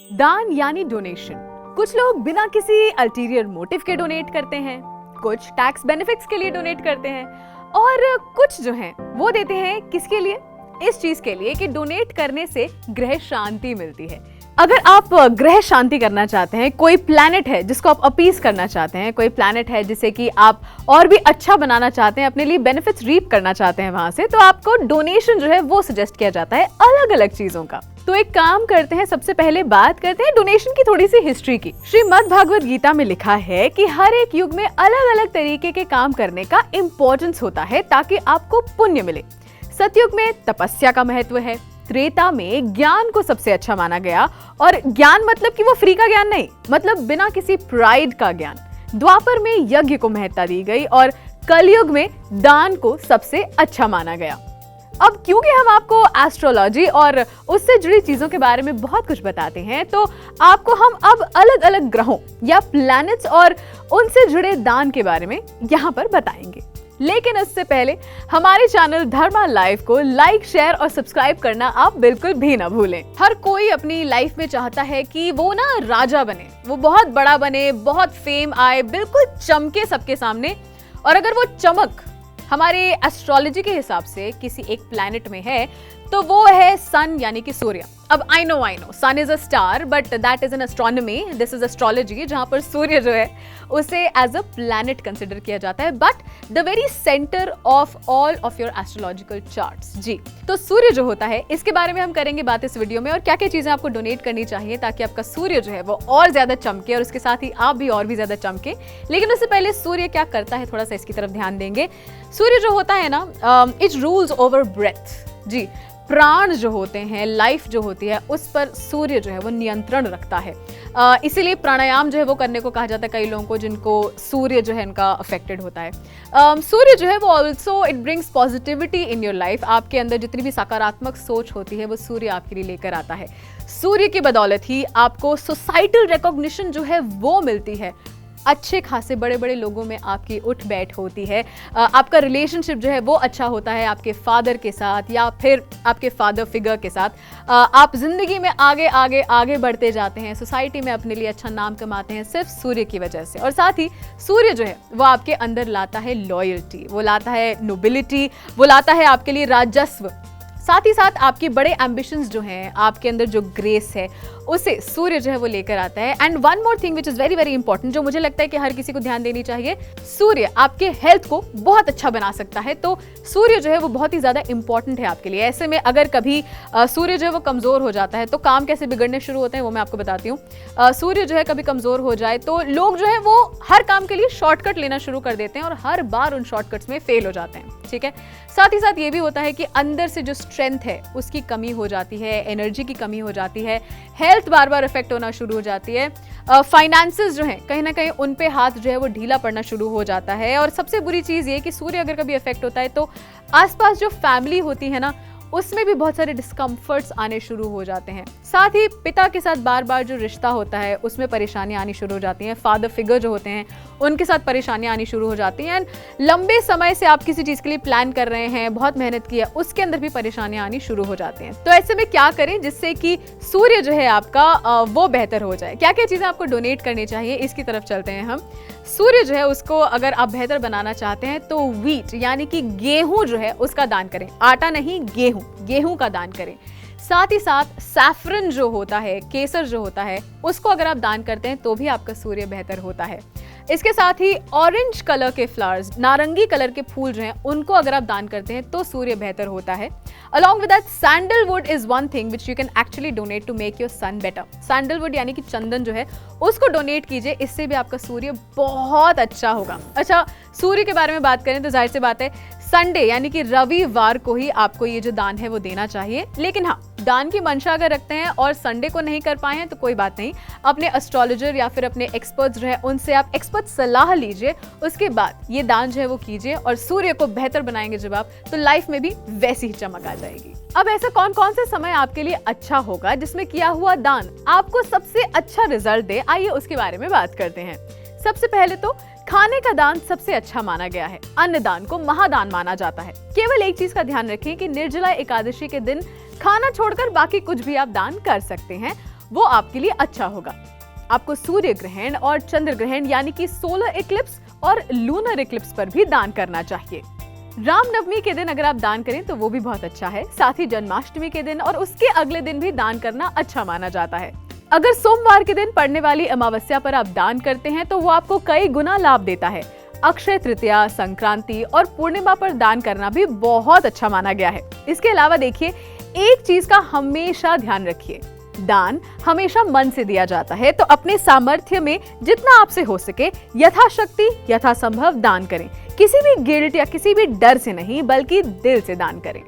दान यानी डोनेशन। कुछ लोग बिना किसी अल्टीरियर मोटिव के डोनेट करते हैं, कुछ टैक्स बेनिफिट्स के लिए डोनेट करते हैं और कुछ जो हैं वो देते हैं किसके लिए? इस चीज के लिए कि डोनेट करने से ग्रह शांति मिलती है। अगर आप ग्रह शांति करना चाहते हैं, कोई प्लैनेट है जिसको आप अपीस करना चाहते हैं, कोई प्लैनेट है जिसे कि आप और भी अच्छा बनाना चाहते हैं, अपने लिए बेनिफिट्स रीप करना चाहते हैं वहां से, तो आपको डोनेशन जो है वो सजेस्ट किया जाता है अलग अलग चीजों का। तो एक काम करते हैं, सबसे पहले बात करते हैं डोनेशन की थोड़ी सी हिस्ट्री की। श्रीमद् भागवत गीता में लिखा है कि हर एक युग में अलग अलग तरीके के काम करने का इंपॉर्टेंस होता है ताकि आपको पुण्य मिले। सतयुग में तपस्या का महत्व है, त्रेता में ज्ञान को सबसे अच्छा माना गया, और ज्ञान मतलब कि वो फ्री का ज्ञान नहीं, मतलब बिना किसी प्राइड का ज्ञान। द्वापर में यज्ञ को महत्ता दी गई और कलयुग में दान को सबसे अच्छा माना गया। अब क्योंकि हम आपको एस्ट्रोलॉजी और उससे जुड़ी चीजों के बारे में बहुत कुछ बताते हैं, तो आपको हम अब अलग अलग ग्रहों या प्लैनेट्स और उनसे जुड़े दान के बारे में यहाँ पर बताएंगे। लेकिन उससे पहले हमारे चैनल धर्मा लाइफ को लाइक, शेयर और सब्सक्राइब करना आप बिल्कुल भी ना भूलें। हर कोई अपनी लाइफ में चाहता है कि वो ना राजा बने, वो बहुत बड़ा बने, बहुत फेम आए, बिल्कुल चमके सबके सामने। और अगर वो चमक हमारे एस्ट्रोलॉजी के हिसाब से किसी एक प्लैनेट में है तो वो है सन यानी कि सूर्य। अब I know sun is a star, but that is an astronomy, this is astrology, जहां पर सूर्य जो है उसे एज अ प्लैनेट कंसिडर किया जाता है, but the very centre of all of your astrological charts. जी, तो सूर्य जो होता है इसके बारे में हम करेंगे बात इस वीडियो में, और क्या क्या चीजें आपको डोनेट करनी चाहिए ताकि आपका सूर्य जो है वो और ज्यादा चमके और उसके साथ ही आप भी और भी ज्यादा चमके। लेकिन उससे पहले सूर्य क्या करता है, थोड़ा सा इसकी तरफ ध्यान देंगे। सूर्य जो होता है ना, इट रूल्स ओवर ब्रेथ। जी, प्राण जो होते हैं, लाइफ जो होती है, उस पर सूर्य जो है वो नियंत्रण रखता है। इसीलिए प्राणायाम जो है वो करने को कहा जाता है कई लोगों को जिनको सूर्य जो है इनका अफेक्टेड होता है। सूर्य जो है वो also it brings positivity in your life. आपके अंदर जितनी भी सकारात्मक सोच होती है वो सूर्य आपके लिए लेकर आता है। सूर्य की बदौलत ही आपको सोसाइटल रिकॉग्निशन जो है वो मिलती है। अच्छे खासे बड़े बड़े लोगों में आपकी उठ बैठ होती है। आपका रिलेशनशिप जो है वो अच्छा होता है आपके फादर के साथ या फिर आपके फादर फिगर के साथ। आप जिंदगी में आगे आगे आगे बढ़ते जाते हैं, सोसाइटी में अपने लिए अच्छा नाम कमाते हैं सिर्फ सूर्य की वजह से। और साथ ही सूर्य जो है वो आपके अंदर लाता है लॉयल्टी, वो लाता है नोबिलिटी, वो लाता है आपके लिए राजस्व। साथ ही साथ आपकी बड़े एम्बिशंस जो हैं, आपके अंदर जो ग्रेस है, उसे सूर्य जो है वो लेकर आता है। And one more thing which is very very important, जो मुझे लगता है कि हर किसी को ध्यान देनी चाहिए, सूर्य आपके हेल्थ को बहुत अच्छा बना सकता है। तो सूर्य जो है वो बहुत ही ज्यादा इंपॉर्टेंट है आपके लिए। ऐसे में अगर कभी सूर्य जो है वो कमजोर हो जाता है तो काम कैसे बिगड़ने शुरू होते हैं वो मैं आपको बताती हूँ। सूर्य जो है कभी कमजोर हो जाए तो लोग जो है वो हर काम के लिए शॉर्टकट लेना शुरू कर देते हैं और हर बार उन शॉर्टकट्स में फेल हो जाते हैं। ठीक है, साथ ही साथ ये भी होता है कि अंदर से जो स्ट्रेंथ है उसकी कमी हो जाती है, एनर्जी की कमी हो जाती है, हेल्थ बार बार इफेक्ट होना शुरू हो जाती है, फाइनेंसेस जो है कहीं ना कहीं उन पे हाथ जो है वो ढीला पड़ना शुरू हो जाता है। और सबसे बुरी चीज ये कि सूर्य अगर कभी इफेक्ट होता है तो आसपास जो फैमिली होती है ना, उसमें भी बहुत सारे डिस्कम्फर्ट्स आने शुरू हो जाते हैं। साथ ही पिता के साथ बार बार जो रिश्ता होता है उसमें परेशानियां आनी शुरू हो जाती हैं। फादर फिगर जो होते हैं उनके साथ परेशानियां आनी शुरू हो जाती हैं। एंड लंबे समय से आप किसी चीज के लिए प्लान कर रहे हैं, बहुत मेहनत की है, उसके अंदर भी परेशानियां आनी शुरू हो जाती हैं। तो ऐसे में क्या करें जिससे कि सूर्य जो है आपका वो बेहतर हो जाए? क्या क्या चीजें आपको डोनेट करनी चाहिए, इसकी तरफ चलते हैं हम। सूर्य जो है उसको अगर आप बेहतर बनाना चाहते हैं तो व्हीट यानी कि गेहूं जो है उसका दान करें, आटा नहीं गेहूं का दान करें। साथ ही साथ सैफरन जो होता है, केसर जो होता है, उसको अगर आप दान करते हैं तो भी आपका सूर्य बेहतर होता है। इसके साथ ही ऑरेंज कलर के फ्लावर्स, नारंगी कलर के फूल जो हैं, उनको अगर आप दान करते हैं तो सूर्य बेहतर होता है। Along with that, sandalwood is one thing which you can actually donate to make your sun better. Sandalwood यानी कि चंदन जो है उसको डोनेट कीजिए, इससे भी आपका सूर्य बहुत अच्छा होगा। अच्छा, सूर्य के बारे में बात करें तो जाहिर सी बात है संडे यानी कि रविवार को ही आपको ये जो दान है वो देना चाहिए। लेकिन हाँ, दान की मंशा अगर रखते हैं और संडे को नहीं कर पाए हैं तो कोई बात नहीं, अपने एस्ट्रोलॉजर या फिर अपने एक्सपर्ट्स जो है उनसे आप एक्सपर्ट सलाह लीजिए, उसके बाद ये दान जो है वो कीजिए और सूर्य को बेहतर बनाएंगे जब आप, तो लाइफ में भी वैसी ही चमक आ जाएगी। अब ऐसा कौन कौन से समय आपके लिए अच्छा होगा जिसमें किया हुआ दान आपको सबसे अच्छा रिजल्ट दे, आइए उसके बारे में बात करते हैं। सबसे पहले तो खाने का दान सबसे अच्छा माना गया है। अन्नदान को महादान माना जाता है। केवल एक चीज का ध्यान रखें कि निर्जला एकादशी के दिन खाना छोड़कर बाकी कुछ भी आप दान कर सकते हैं। वो आपके लिए अच्छा होगा। आपको सूर्य ग्रहण और चंद्र ग्रहण यानी कि सोलर इक्लिप्स और लूनर इक्लिप्स पर भी दान करना चाहिए। रामनवमी के दिन अगर आप दान करें तो वो भी बहुत अच्छा है। साथ ही जन्माष्टमी के दिन और उसके अगले दिन भी दान करना अच्छा माना जाता है। अगर सोमवार के दिन पड़ने वाली अमावस्या पर आप दान करते हैं तो वो आपको कई गुना लाभ देता है। अक्षय तृतीया, संक्रांति और पूर्णिमा पर दान करना भी बहुत अच्छा माना गया है। इसके अलावा देखिए, एक चीज का हमेशा ध्यान रखिए, दान हमेशा मन से दिया जाता है, तो अपने सामर्थ्य में जितना आपसे हो सके यथाशक्ति यथासंभव दान करें। किसी भी गिल्ट या किसी भी डर से नहीं, बल्कि दिल से दान करें।